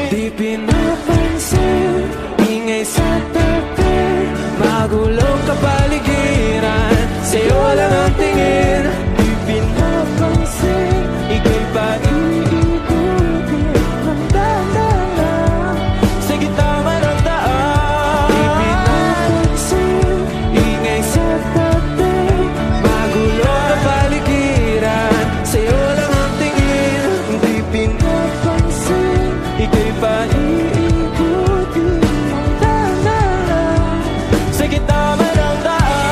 Di pinapansin, ingay sa tabi, magulong kapaligiran, sa'yo lang ang tingin. Di pinapansin, ika'y paikot-ikot ng dahan sa gitna man ng daan. Di pinapansin, ingay sa tabi, magulong kapaligiran, sa'yo lang ang tingin. Di pinapansin, ika'y paikot-ikot ng dahan sa gitna man ng daan.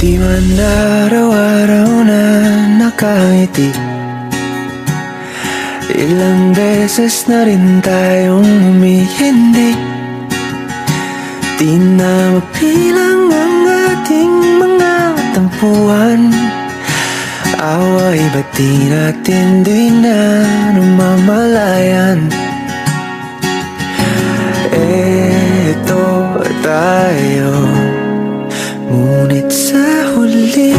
Di man araw-araw na nakangiti, ilang beses na rin tayong humihindi. Di na mapilang ang ating mga tampuhan, away ba't di natin di na namamalayan? Eto tayo, ngunit sa huli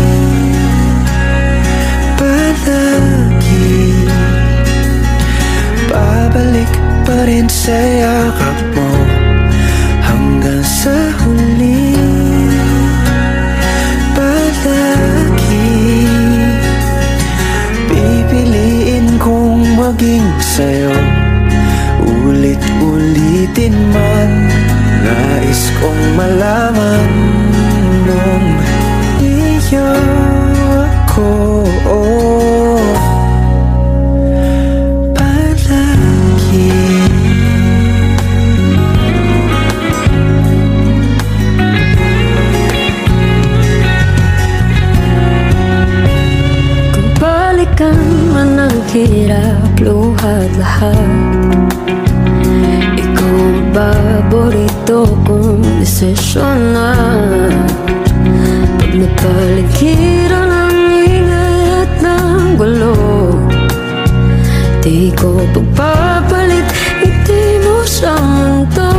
palagi babalik pa rin sa yakap mo. Hanggang sa huli palagi pipiliin kong maging sa'yo. Ulit-ulitin man, nais kong malaman nung iyo ako palagi. Kung balikan man ang hirap, luhat lahat, ikaw ang paborito kong desisyon na. Pag napaligiran ang ingay at ng gulo, di ko pagpapalit ngiti mo sa mundo.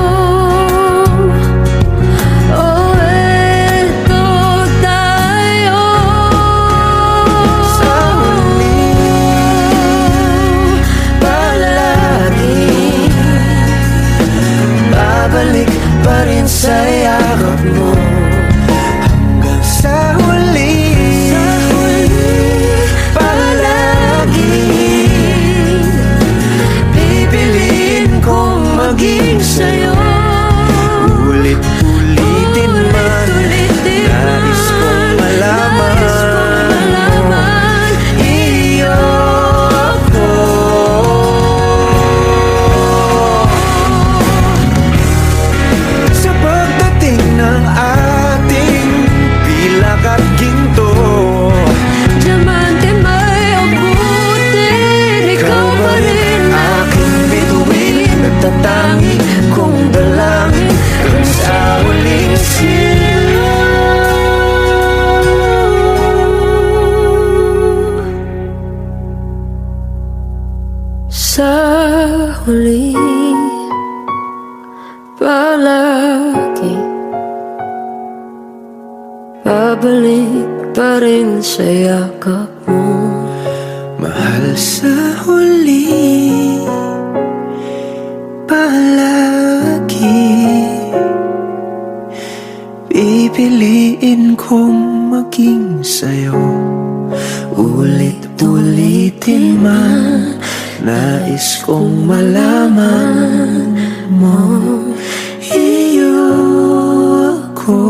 Oh, eto tayo Sa huli palagi babalik pa rin sa yakap mo. Hanggang sa huli palagi pipiliin kong maging sa'yo. huli palagi babalik pa rin sa yakap mo. Mahal sa huli palagi pipiliin kong maging sa'yo. Ulit-ulitin man nais kong malaman mo iyo ako.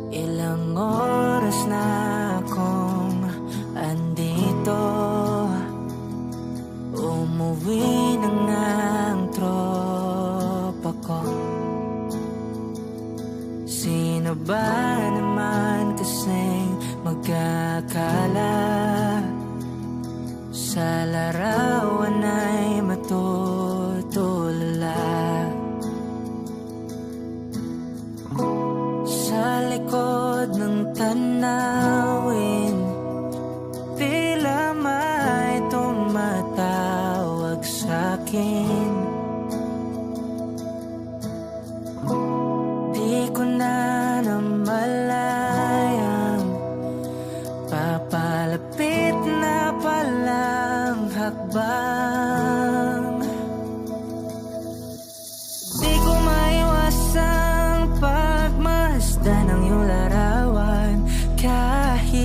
Ilang oras na akong andito, umuwi na nga ang tropa ko. Sino ba naman kasing magkakala sa larawan ay matutulala? Sa likod ng tanawin, tila may tumatawag sa'kin. Di ko na namalayang papalapit na palang hakbang. Di ko maiwasang pagmasdan ng iyong larawan kahit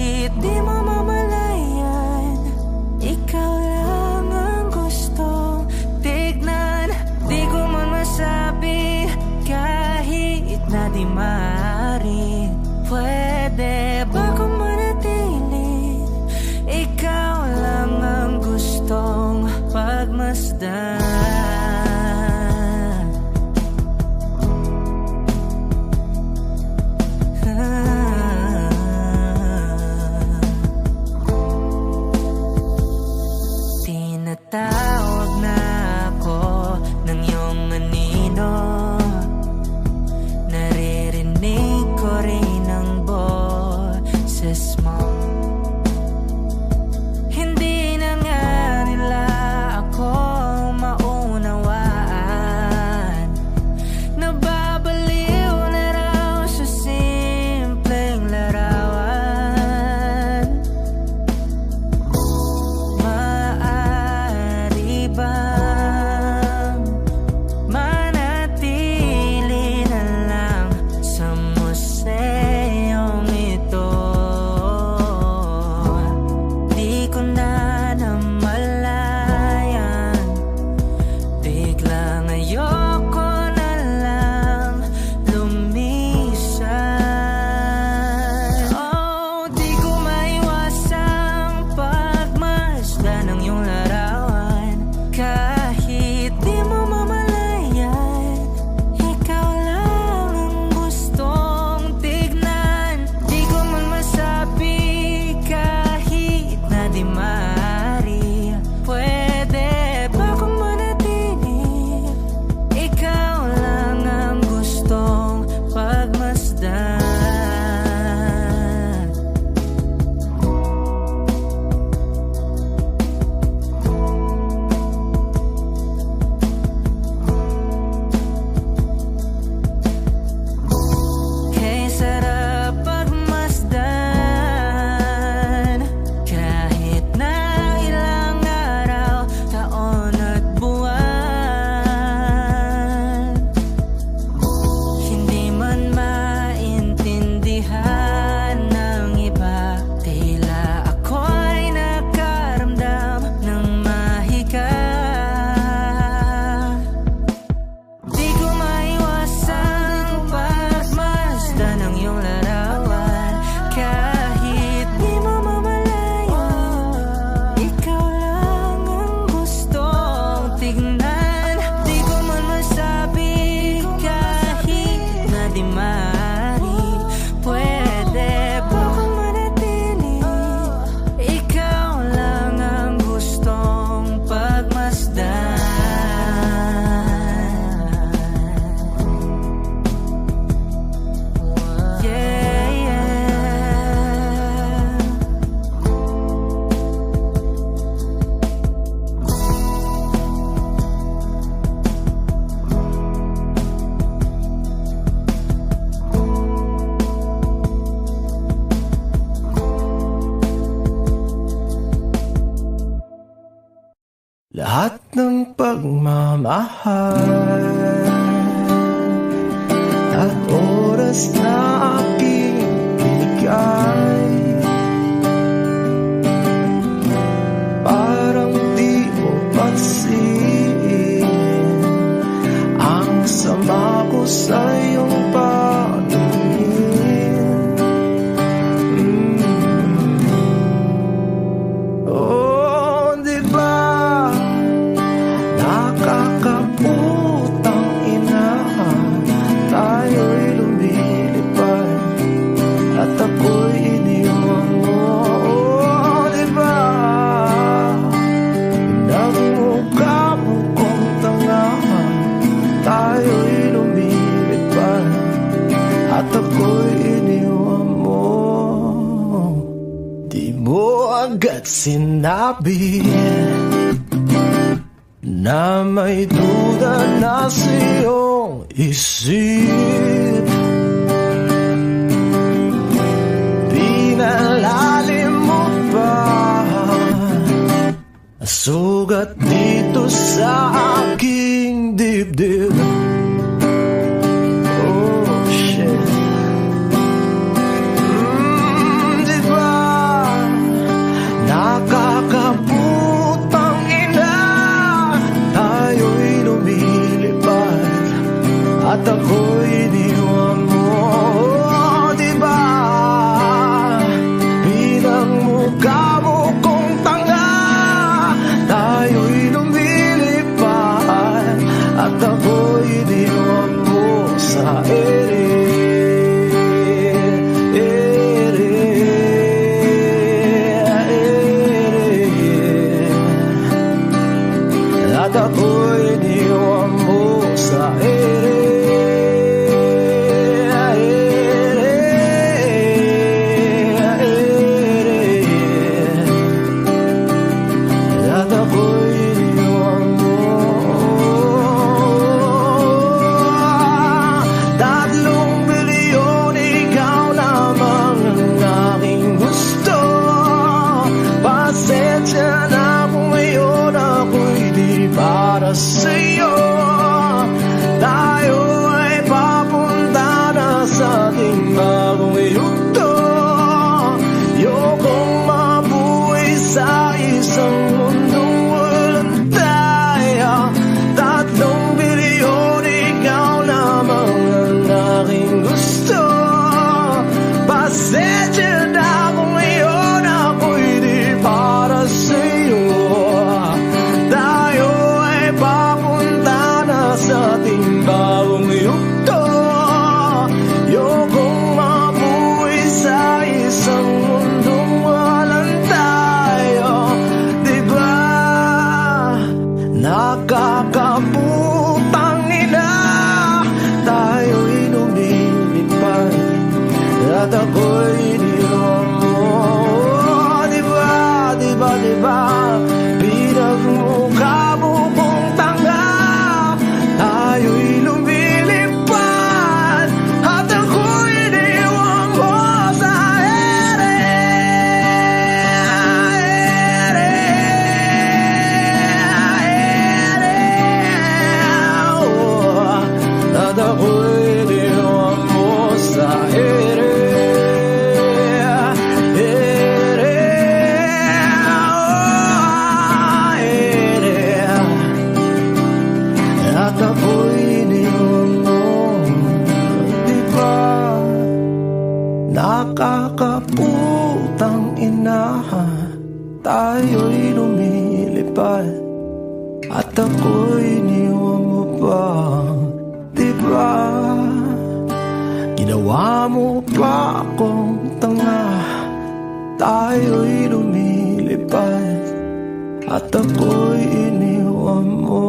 ng pagmamahal at oras na aking binigay. Parang di mo pansin ang sama ko sa iyong paningin. Oh, di ba nakakaputang ina, tayo'y lumilipad at ako'y iniwan mo. Oh, di ba nagmukha mo kong tanga, tayo'y lumilipad at ako'y iniwan mo. Di mo agad sinabi na may duda na sa iyong isip. Pinalalim mo pa sugat dito sa aking dibdib. Oh, shit. Di ba nakakaputang ina, tayo'y lumilipad at ako'y iniwan mo. Oh, di ba pinagmukha mo kong tanga, tayo'y lumilipad at ako'y iniwan mo sa ere. At ako'y iniwan mo sa ere. At ako'y iniwan mo. 3 bilyon, ikaw lamang ang aking gusto. Pasensya na kung ngayon ako'y di para sa'yo. Tayo ay papunta na sa ating bagong yugto. Ayokong mabuhay sa isang mundong walang tayo. 3 bilyon, ikaw lamang ang aking gusto. Pasensya na kung ngayon ako'y di para sa'yo. Tayo ay papunta na sa ating bagong yugto. Ayokong mabuhay sa isang mundong walang tayo. Di ba nakakaputang ina, tayo'y lumilipad at ako'y iniwan mo. Di ba, di ba, di ba pinagmukha mo kong tanga, tayo'y lumilipad at ako'y iniwan mo sa ere. Oh, at ako'y iniwan mo sa ere. At ako'y iniwan mo. Di ba nakakaputang ina, tayo'y lumilipad at ako'y iniwan mo pa. Di ba ginawa mo pa akong tanga, tayo'y lumilipad at ako'y iniwan mo.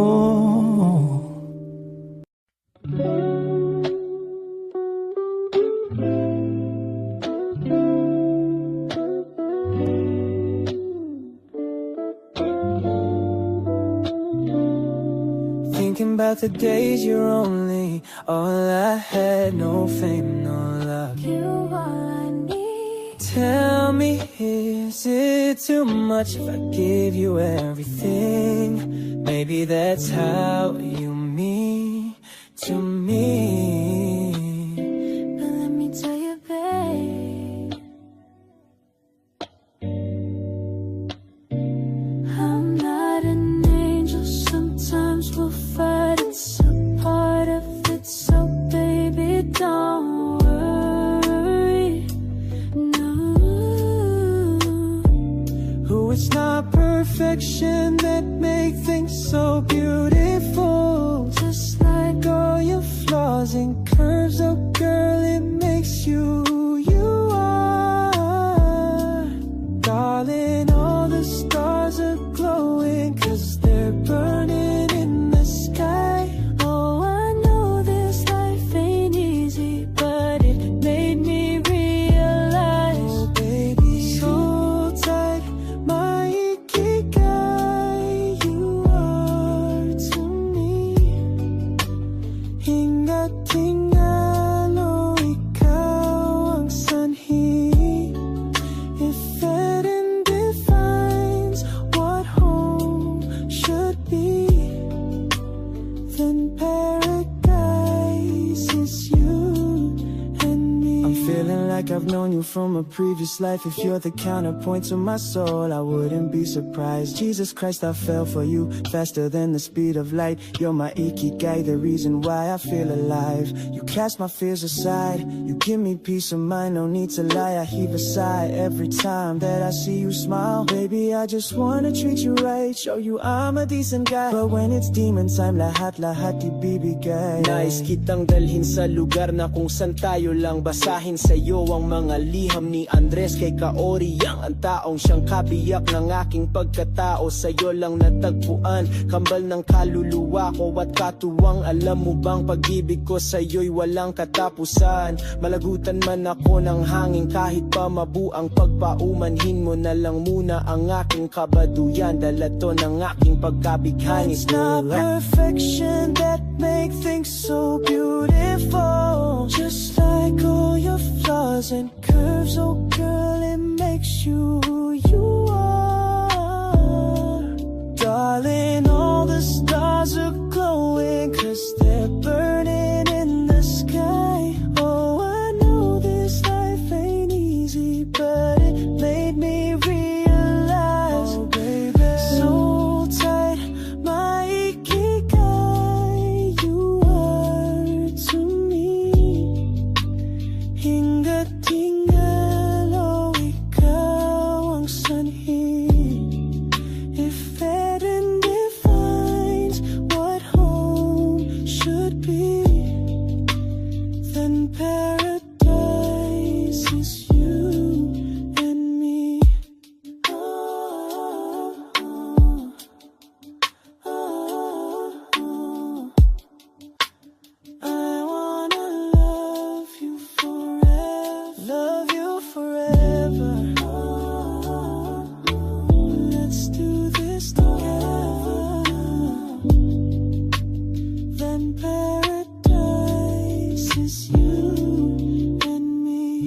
Thinking about the days you're only all I had, no fame, no love. You all I need. Tell Tell me, is it too much if I give you everything? Maybe that's how you mean to me. But let me tell you, babe, I'm not an angel. Sometimes we'll fight, it's a part of it. So baby, don't worry, no. Oh, it's not perfection that make things so beautiful. Just like All your flaws and curves, oh girl, it makes you who you are. Darling, all the stars are glowing, 'cause they're burning in the sky. oh, I know this life ain't easy, but it made me realize. Oh baby, hold tight, my ikigai, you are to me. Hingat tingalo, ikaw ang sanhi. If Eden defines what home should be, then paradise is you and me. I'm feeling like I've known you from a previous life. If you're the counterpoint to my soul, I wouldn't be surprised. Jesus Christ, I fell for you faster than the speed of light. You're my ikigai, the reason why I feel alive. You cast my fears aside, you give me peace of mind. No need to lie, I heave a sigh every time that I see you smile. Baby, I just wanna treat you right, show you I'm a decent guy. But when it's demon time, lahat ibibigay. Nais kitang dalhin sa lugar na kung saan tayo lang basahin sa'yo ang mga liham ni Andres kay Kaori. Yang ang taong siyang kabiyak ng aking pagkatao. Sa'yo lang natagpuan, kambal ng kaluluwa ko at katuwang. Alam mo bang pag-ibig ko sa'yo'y walang katapusan. Malagutan man ako ng hangin kahit pa mabuang pagpaumanhin mo na lang muna ang aking kabaduyan. Dala to ng aking pagkabighani. It's not perfection that make things so beautiful. Just like all your flaws and curves, oh girl, it makes you who you are. Darling, all the stars are glowing, 'cause they're burning in the sky. Oh, I know this life ain't easy, but it made me realize. Oh baby, so tight, my ikigai, you are to me. Hingat tingalo, ikaw ang sanhi. If Eden defines what home should be, then paradise is you and me. Oh, oh, oh. I wanna love you forever. Let's do this together. Then paradise is you and me.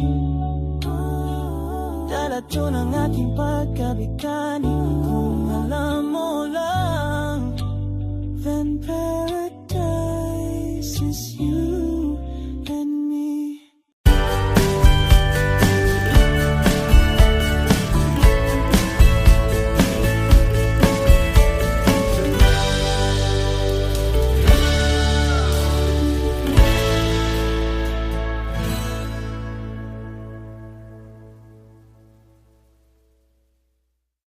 Dala to ng ating pagkabigani, kung alam mo lang. Then paradise